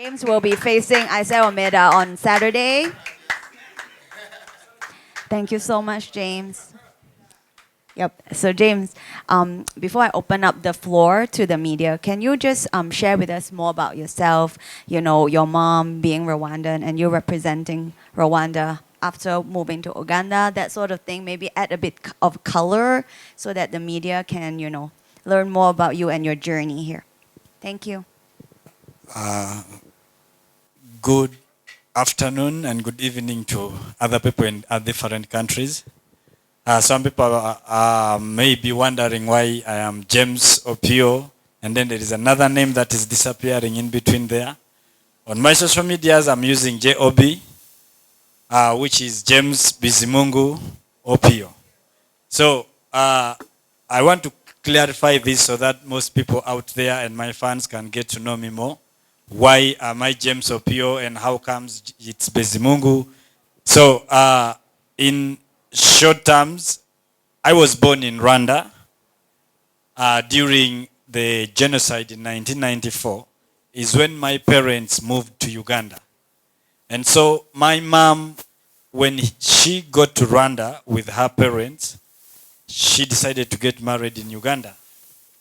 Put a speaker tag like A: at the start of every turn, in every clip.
A: James will be facing Isaiah Omeda on Saturday. Thank you so much, James. Yep. So James, before I open up the floor to the media, can you just share with us more about yourself? You know, your mom being Rwandan and you representing Rwanda after moving to Uganda, that sort of thing. Maybe add a bit of color so that the media can, learn more about you and your journey here. Thank you.
B: Good afternoon and good evening to other people in different countries. Some people may be wondering why I am James Opio, and then there is another name that is disappearing in between there. On my social medias, I'm using JOB, which is James Bizimungu Opio. So I want to clarify this so that most people out there and my fans can get to know me more. Why am I James Opio and how comes it's Bizimungu? So in short terms, I was born in Rwanda during the genocide in 1994 is when my parents moved to Uganda. And so my mom, when she got to Rwanda with her parents, she decided to get married in Uganda.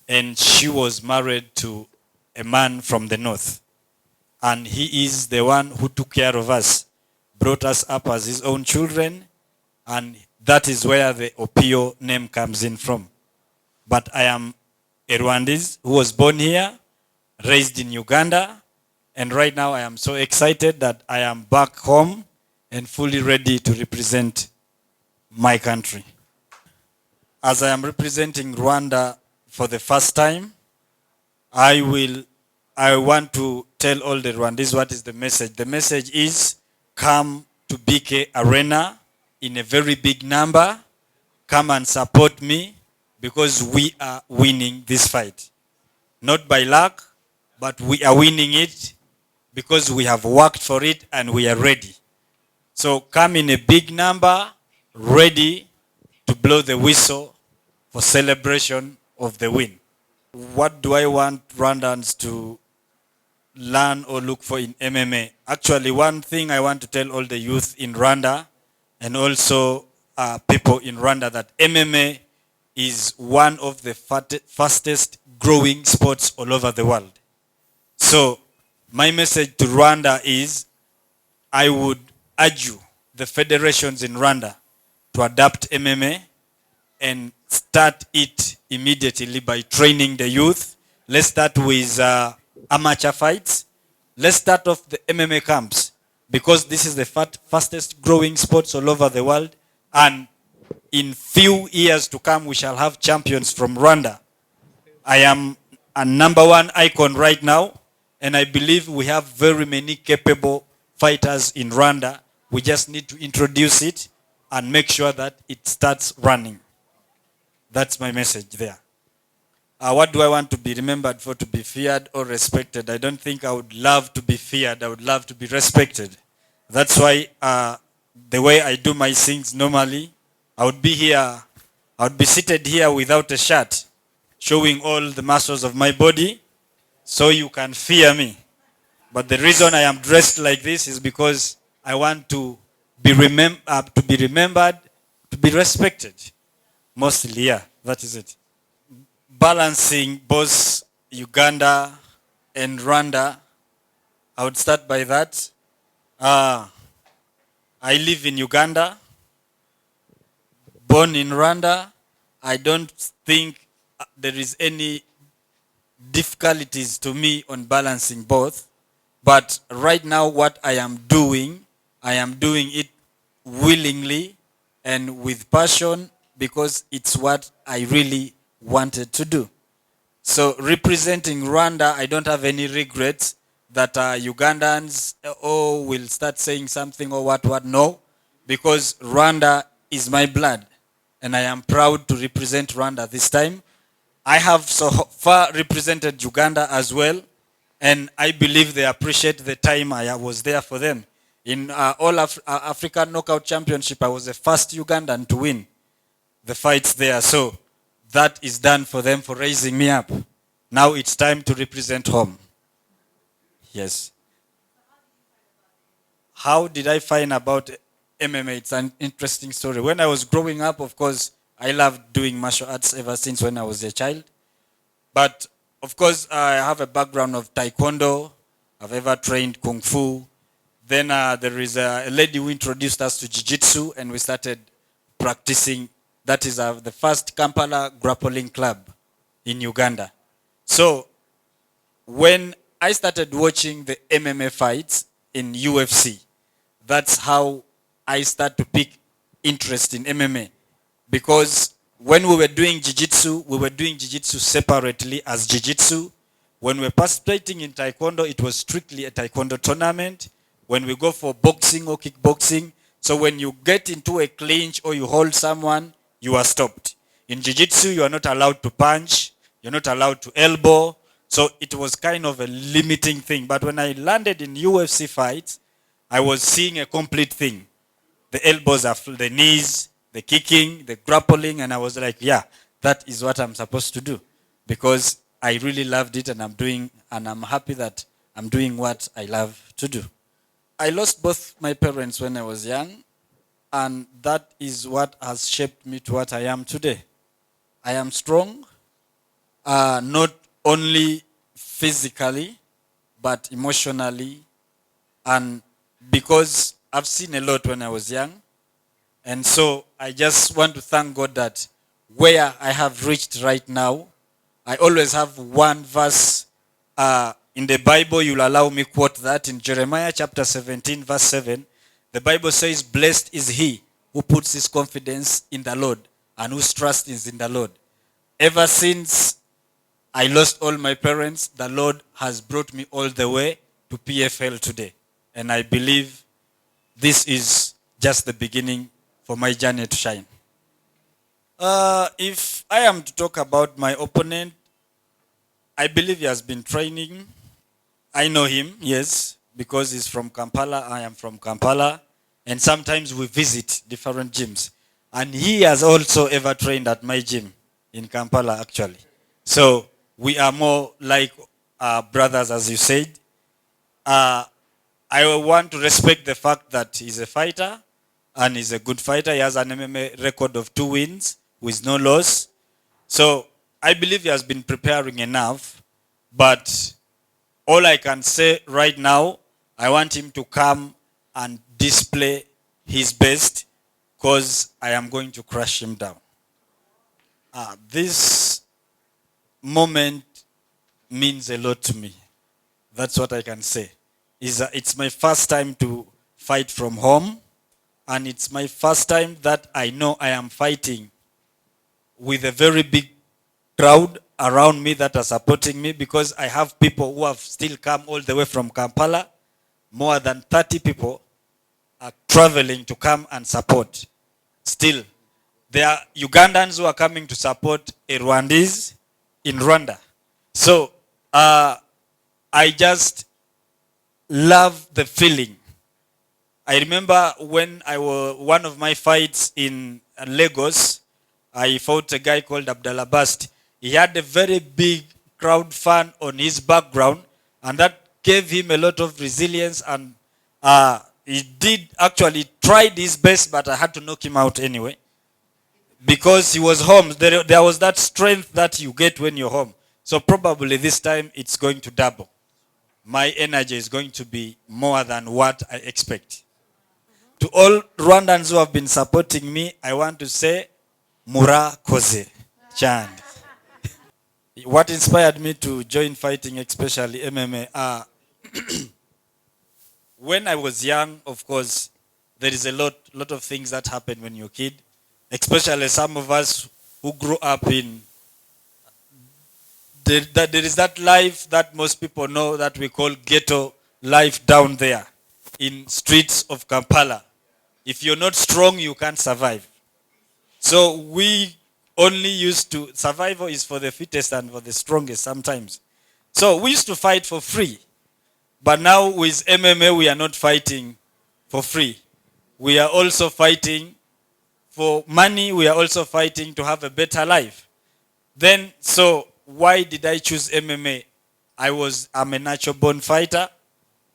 B: And she was married to a man from the north. And he is the one who took care of us, brought us up as his own children, and that is where the Opio name comes in from. But I am a Rwandese who was born here, raised in Uganda, and right now I am so excited that I am back home and fully ready to represent my country. As I am representing Rwanda for the first time, I want to tell all the Rwandese what is the message. The message is come to BK Arena in a very big number. Come and support me because we are winning this fight. Not by luck, but we are winning it because we have worked for it and we are ready. So come in a big number, ready to blow the whistle for celebration of the win. What do I want Rwandans to learn or look for in MMA? Actually, one thing I want to tell all the youth in Rwanda and also people in Rwanda that MMA is one of the fastest growing sports all over the world. So my message to Rwanda is I would urge you, the federations in Rwanda, to adapt MMA and start it immediately by training the youth. Let's start with amateur fights. Let's start off the MMA camps because this is the fastest growing sports all over the world, and in few years to come we shall have champions from Rwanda. I am a #1 icon right now, and I believe we have very many capable fighters in Rwanda. We just need to introduce it and make sure that it starts running. That's my message there. What do I want to be remembered for? To be feared or respected? I don't think I would love to be feared. I would love to be respected. That's why the way I do my things normally, I would be here, I would be seated here without a shirt, showing all the muscles of my body so you can fear me. But the reason I am dressed like this is because I want to be remembered, to be respected. Mostly, yeah, that is it. Balancing both Uganda and Rwanda, I would start by that. I live in Uganda, born in Rwanda. I don't think there is any difficulties to me on balancing both. But right now what I am doing it willingly and with passion because it's what I really wanted to do. So representing Rwanda, I don't have any regrets that Ugandans will start saying something or what, no, because Rwanda is my blood and I am proud to represent Rwanda this time. I have so far represented Uganda as well, and I believe they appreciate the time I was there for them. In all African Knockout Championship, I was the first Ugandan to win the fights there. So that is done for them for raising me up. Now it's time to represent home. Yes. how did I find about MMA? It's an interesting story. When I was growing up, of course, I loved doing martial arts ever since when I was a child. But of course, I have a background of taekwondo. I've ever trained kung fu. Then there is a lady who introduced us to jiu-jitsu, and we started practicing. That is the first Kampala grappling club in Uganda. So when I started watching the MMA fights in UFC, that's how I started to pick interest in MMA. Because when we were doing jiu-jitsu, we were doing jiu-jitsu separately as jiu-jitsu. When we were participating in taekwondo, it was strictly a taekwondo tournament. When we go for boxing or kickboxing, so when you get into a clinch or you hold someone, you are stopped. In jiu-jitsu, you are not allowed to punch, you're not allowed to elbow, so it was kind of a limiting thing. But when I landed in UFC fights, I was seeing a complete thing. The elbows are the knees, the kicking, the grappling, and I was like, yeah, that is what I'm supposed to do. Because I really loved it, and I'm happy that I'm doing what I love to do. I lost both my parents when I was young, and that is what has shaped me to what I am today. I am strong, not only physically, but emotionally, and because I've seen a lot when I was young. And so I just want to thank God that where I have reached right now, I always have one verse in the Bible. You'll allow me quote that in Jeremiah chapter 17 verse 7. The Bible says, blessed is he who puts his confidence in the Lord and whose trust is in the Lord. Ever since I lost all my parents, the Lord has brought me all the way to PFL today. And I believe this is just the beginning for my journey to shine. If I am to talk about my opponent, I believe he has been training. I know him, yes, because he's from Kampala. I am from Kampala. And sometimes we visit different gyms. And he has also ever trained at my gym in Kampala, actually. So we are more like brothers, as you said. I want to respect the fact that he's a fighter and he's a good fighter. He has an MMA record of 2 wins with no loss. So I believe he has been preparing enough. But all I can say right now, I want him to come and display his best, because I am going to crush him down. This moment means a lot to me. That's what I can say. It's my first time to fight from home, and it's my first time that I know I am fighting with a very big crowd around me that are supporting me, because I have people who have still come all the way from Kampala. More than 30 people are traveling to come and support. Still, there are Ugandans who are coming to support a Rwandese in Rwanda. So I just love the feeling. I remember when one of my fights in Lagos, I fought a guy called Abdallah Bast. He had a very big crowd fan on his background, and that gave him a lot of resilience, and he did actually tried his best, but I had to knock him out anyway. Because he was home. There was that strength that you get when you're home. So probably this time it's going to double. My energy is going to be more than what I expect. To all Rwandans who have been supporting me, I want to say, Mura Koze Chand. What inspired me to join fighting, especially MMA? When I was young, of course, there is a lot of things that happen when you're a kid. Especially some of us who grew up in, there is that life that most people know that we call ghetto life down there in streets of Kampala. If you're not strong, you can't survive. So we only used to, survival is for the fittest and for the strongest sometimes. So we used to fight for free. But now with MMA, we are not fighting for free. We are also fighting for money. We are also fighting to have a better life. Then, so why did I choose MMA? I'm a natural born fighter.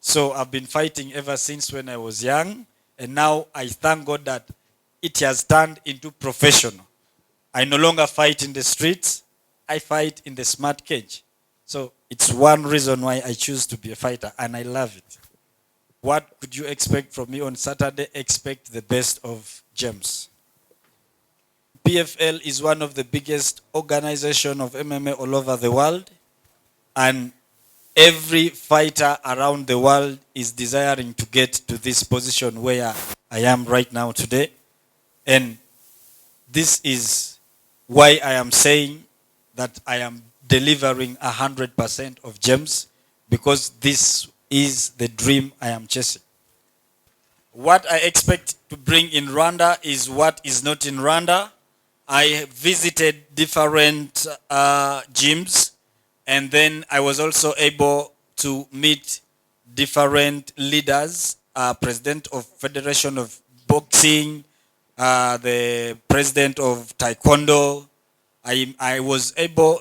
B: So I've been fighting ever since when I was young, and now I thank God that it has turned into professional. I no longer fight in the streets, I fight in the smart cage. So it's one reason why I choose to be a fighter, and I love it. What could you expect from me on Saturday? Expect the best of James. PFL is one of the biggest organization of MMA all over the world, and every fighter around the world is desiring to get to this position where I am right now today. And this is why I am saying that I am delivering 100% of gems, because this is the dream I am chasing. What I expect to bring in Rwanda is what is not in Rwanda. I visited different gyms, and then I was also able to meet different leaders, president of Federation of Boxing, the president of Taekwondo. I was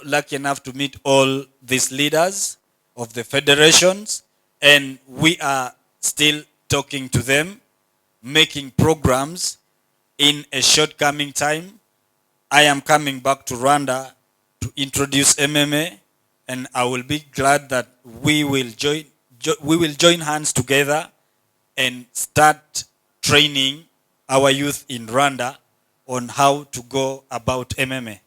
B: lucky enough to meet all these leaders of the federations, and we are still talking to them, making programs in a short coming time. I am coming back to Rwanda to introduce MMA, and I will be glad that we will join hands together and start training our youth in Rwanda on how to go about MMA.